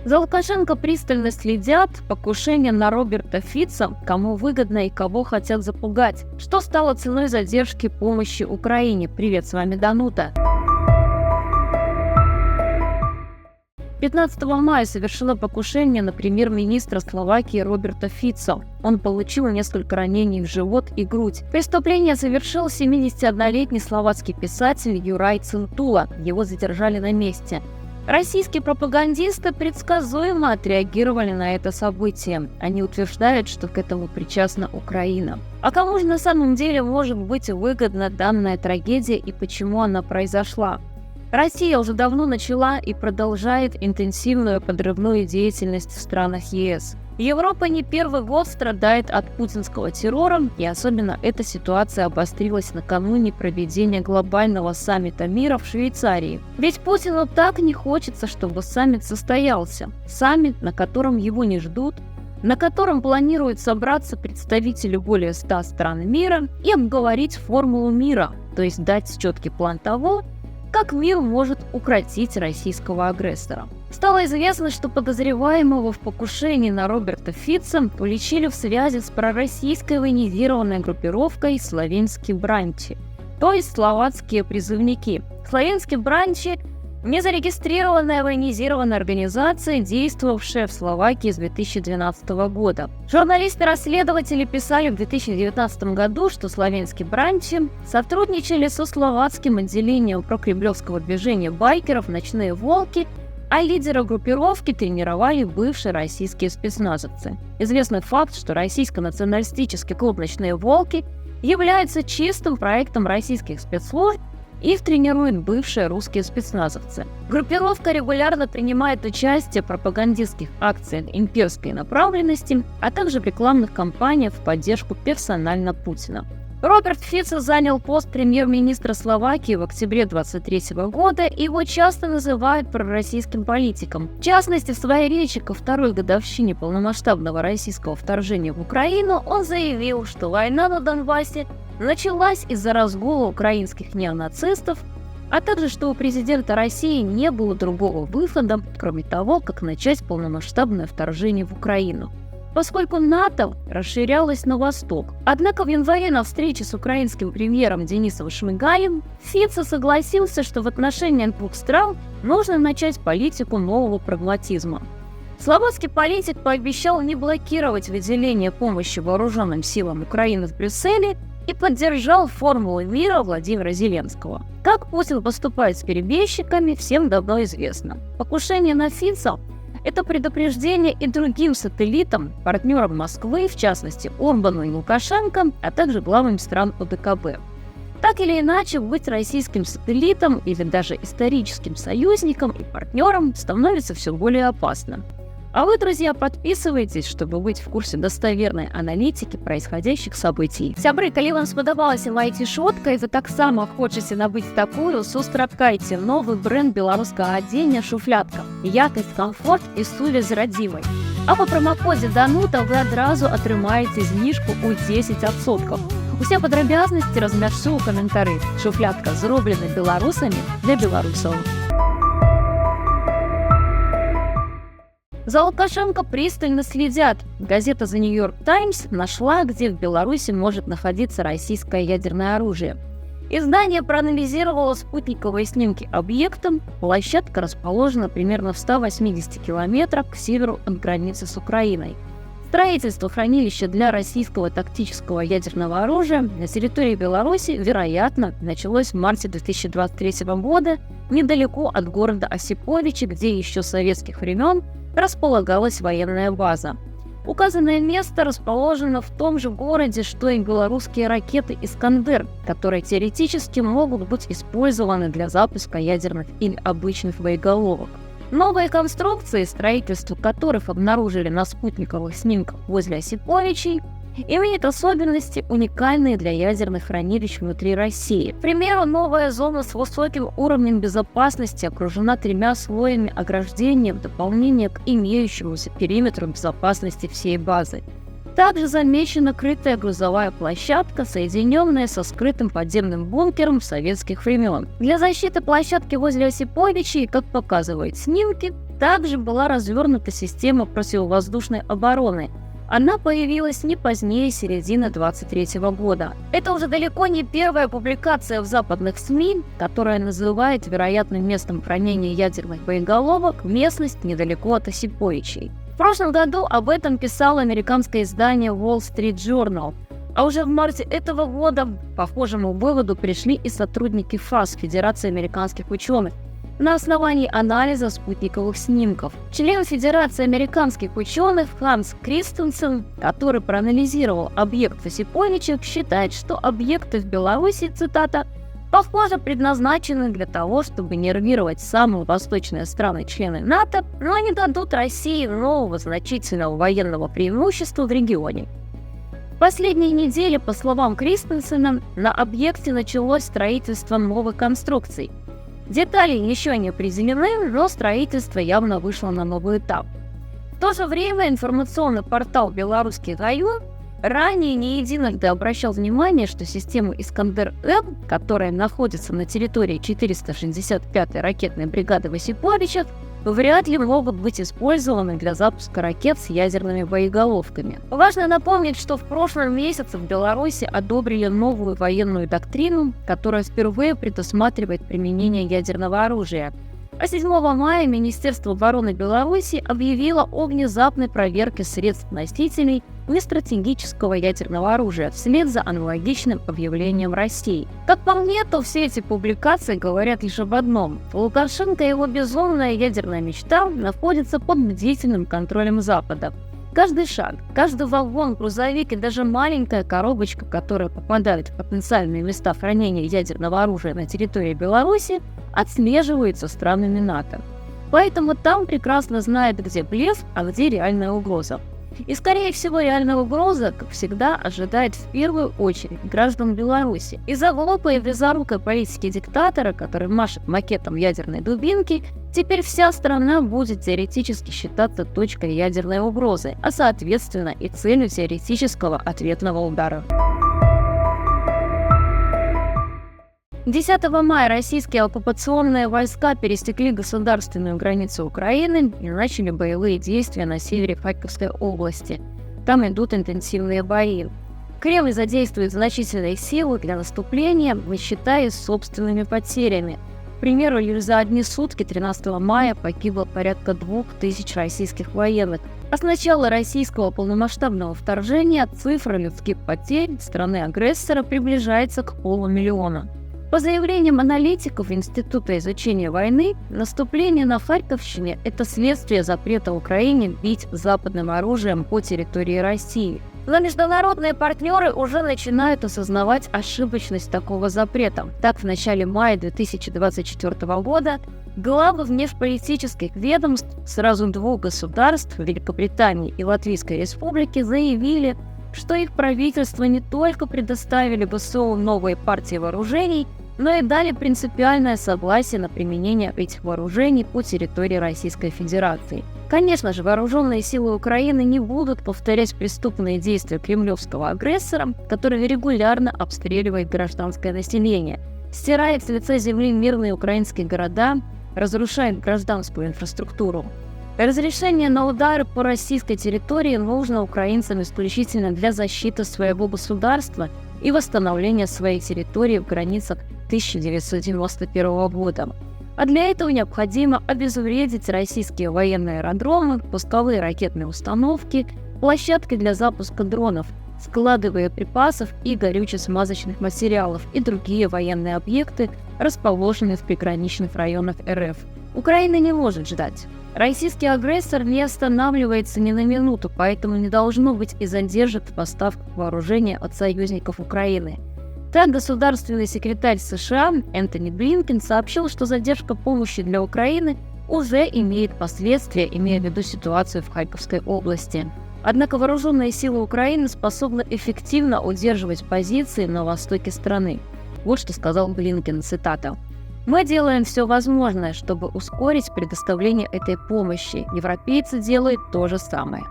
За Лукашенко пристально следят, покушение на Роберта Фица, кому выгодно и кого хотят запугать. Что стало ценой задержки помощи Украине? Привет, с вами Данута. 15 мая совершило покушение на премьер-министра Словакии Роберта Фица. Он получил несколько ранений в живот и грудь. Преступление совершил 71-летний словацкий писатель Юрай Цинтула. Его задержали на месте. Российские пропагандисты предсказуемо отреагировали на это событие. Они утверждают, что к этому причастна Украина. А кому же на самом деле может быть выгодна данная трагедия и почему она произошла? Россия уже давно начала и продолжает интенсивную подрывную деятельность в странах ЕС. Европа не первый год страдает от путинского террора, и особенно эта ситуация обострилась накануне проведения глобального саммита мира в Швейцарии. Ведь Путину так не хочется, чтобы саммит состоялся. Саммит, на котором его не ждут, на котором планируют собраться представители более 100 стран мира и обговорить формулу мира, то есть дать четкий план того, как мир может укротить российского агрессора. Стало известно, что подозреваемого в покушении на Роберта Фица уличили в связи с пророссийской военизированной группировкой «Словенски бранчи», то есть словацкие призывники. «Словенски бранчи» – незарегистрированная военизированная организация, действовавшая в Словакии с 2012 года. Журналисты-расследователи писали в 2019 году, что «Словенски бранчи» сотрудничали со словацким отделением прокремлевского движения байкеров «Ночные волки», а лидера группировки тренировали бывшие российские спецназовцы. Известный факт, что российско-националистический клуб «Ночные волки» является чистым проектом российских спецслужб, их тренируют бывшие русские спецназовцы. Группировка регулярно принимает участие в пропагандистских акциях имперской направленности, а также в рекламных кампаниях в поддержку персонально Путина. Роберт Фицо занял пост премьер-министра Словакии в октябре 2023 года, и его часто называют пророссийским политиком. В частности, в своей речи ко второй годовщине полномасштабного российского вторжения в Украину он заявил, что война на Донбассе началась из-за разгула украинских неонацистов, а также что у президента России не было другого выхода, кроме того, как начать полномасштабное вторжение в Украину, поскольку НАТО расширялось на восток. Однако в январе на встрече с украинским премьером Денисом Шмыгалем Фицо согласился, что в отношениях двух стран нужно начать политику нового прагматизма. Словацкий политик пообещал не блокировать выделение помощи вооруженным силам Украины в Брюсселе и поддержал формулу мира Владимира Зеленского. Как Путин поступает с перебежчиками, всем давно известно. Покушение на Фицо – это предупреждение и другим сателлитам, партнерам Москвы, в частности Орбану и Лукашенко, а также главам стран ОДКБ. Так или иначе, быть российским сателлитом или даже историческим союзником и партнером становится все более опасно. А вы, друзья, подписывайтесь, чтобы быть в курсе достоверной аналитики происходящих событий. Сябры, калі вам спадабалася моя цішотка, і ви таксама хочаце набыць такую, сустракайце новы бренд беларускага адзення «Шуфлятка». Якасць, комфорт і сувязь з радзімай. А по промокоде Данута вы адразу атрымаеце зніжку ў 10%. Усе падрабязнасці размяшчу ў каментары. «Шуфлятка» зроблена беларусамі для беларусаў. За Лукашенко пристально следят. Газета «The New York Times» нашла, где в Беларуси может находиться российское ядерное оружие. Издание проанализировало спутниковые снимки объекта. Площадка расположена примерно в 180 километрах к северу от границы с Украиной. Строительство хранилища для российского тактического ядерного оружия на территории Беларуси, вероятно, началось в марте 2023 года недалеко от города Осиповичи, где еще с советских времен располагалась военная база. Указанное место расположено в том же городе, что и белорусские ракеты «Искандер», которые теоретически могут быть использованы для запуска ядерных или обычных боеголовок. Новые конструкции, строительство которых обнаружили на спутниковых снимках возле Осиповичей, имеют особенности, уникальные для ядерных хранилищ внутри России. К примеру, новая зона с высоким уровнем безопасности окружена 3 слоями ограждения в дополнение к имеющемуся периметру безопасности всей базы. Также замечена крытая грузовая площадка, соединенная со скрытым подземным бункером советских времен. Для защиты площадки возле Осиповичей, как показывают снимки, Также была развернута система противовоздушной обороны. Она появилась не позднее середины 2023 года. Это уже далеко не первая публикация в западных СМИ, которая называет вероятным местом хранения ядерных боеголовок местность недалеко от Осиповичей. В прошлом году об этом писало американское издание Wall Street Journal. А уже в марте этого года к похожему выводу пришли и сотрудники ФАС, Федерации американских ученых, на основании анализа спутниковых снимков. Член Федерации американских ученых Ханс Кристенсен, который проанализировал объект в Осиповичах, считает, что объекты в Беларуси, цитата, «похоже, предназначены для того, чтобы нервировать самые восточные страны-члены НАТО, но не дадут России нового значительного военного преимущества в регионе». В последние недели, по словам Кристенсена, на объекте началось строительство новых конструкций. Детали еще не определены, но строительство явно вышло на новый этап. В то же время информационный портал «Белорусский район» ранее не единожды обращал внимание, что система «Искандер-М», которая находится на территории 465-й ракетной бригады в Осиповичах, вряд ли могут быть использованы для запуска ракет с ядерными боеголовками. Важно напомнить, что в прошлом месяце в Беларуси одобрили новую военную доктрину, которая впервые предусматривает применение ядерного оружия. А 7 мая Министерство обороны Беларуси объявило о внезапной проверке средств-носителей нестратегического ядерного оружия вслед за аналогичным объявлением России. Как по мне, то все эти публикации говорят лишь об одном. Лукашенко и его безумная ядерная мечта находятся под бдительным контролем Запада. Каждый шаг, каждый вагон, грузовик и даже маленькая коробочка, которая попадает в потенциальные места хранения ядерного оружия на территории Беларуси, отслеживается странами НАТО. Поэтому там прекрасно знают, где блеф, а где реальная угроза. И, скорее всего, реальная угроза, как всегда, ожидает в первую очередь граждан Беларуси. Из-за глупой и близорукой политики диктатора, который машет макетом ядерной дубинки, теперь вся страна будет теоретически считаться точкой ядерной угрозы, а соответственно и целью теоретического ответного удара. 10 мая российские оккупационные войска пересекли государственную границу Украины и начали боевые действия на севере Харьковской области. Там идут интенсивные бои. Кремль задействует значительные силы для наступления, не считаясь собственными потерями. К примеру, лишь за одни сутки 13 мая погибло порядка 2000 российских военных. А с начала российского полномасштабного вторжения цифра людских потерь страны-агрессора приближается к 500 000. По заявлениям аналитиков Института изучения войны, наступление на Харьковщине – это следствие запрета Украине бить западным оружием по территории России. Но международные партнеры уже начинают осознавать ошибочность такого запрета. Так, в начале мая 2024 года главы внешнеполитических ведомств сразу двух государств, Великобритании и Латвийской Республики, заявили, что их правительства не только предоставили ВСУ новые партии вооружений, но и дали принципиальное согласие на применение этих вооружений по территории Российской Федерации. Конечно же, вооруженные силы Украины не будут повторять преступные действия кремлевского агрессора, который регулярно обстреливает гражданское население, стирает с лица земли мирные украинские города, разрушает гражданскую инфраструктуру. Разрешение на удары по российской территории нужно украинцам исключительно для защиты своего государства и восстановления своей территории в границах 1991 года. А для этого необходимо обезвредить российские военные аэродромы, пусковые ракетные установки, площадки для запуска дронов, склады боеприпасов и горюче-смазочных материалов и другие военные объекты, расположенные в приграничных районах РФ. Украина не может ждать. Российский агрессор не останавливается ни на минуту, поэтому не должно быть и задержек в поставках вооружения от союзников Украины. Так, государственный секретарь США Энтони Блинкен сообщил, что задержка помощи для Украины уже имеет последствия, имея в виду ситуацию в Харьковской области. Однако вооруженные силы Украины способны эффективно удерживать позиции на востоке страны. Вот что сказал Блинкен, цитата. «Мы делаем все возможное, чтобы ускорить предоставление этой помощи. Европейцы делают то же самое».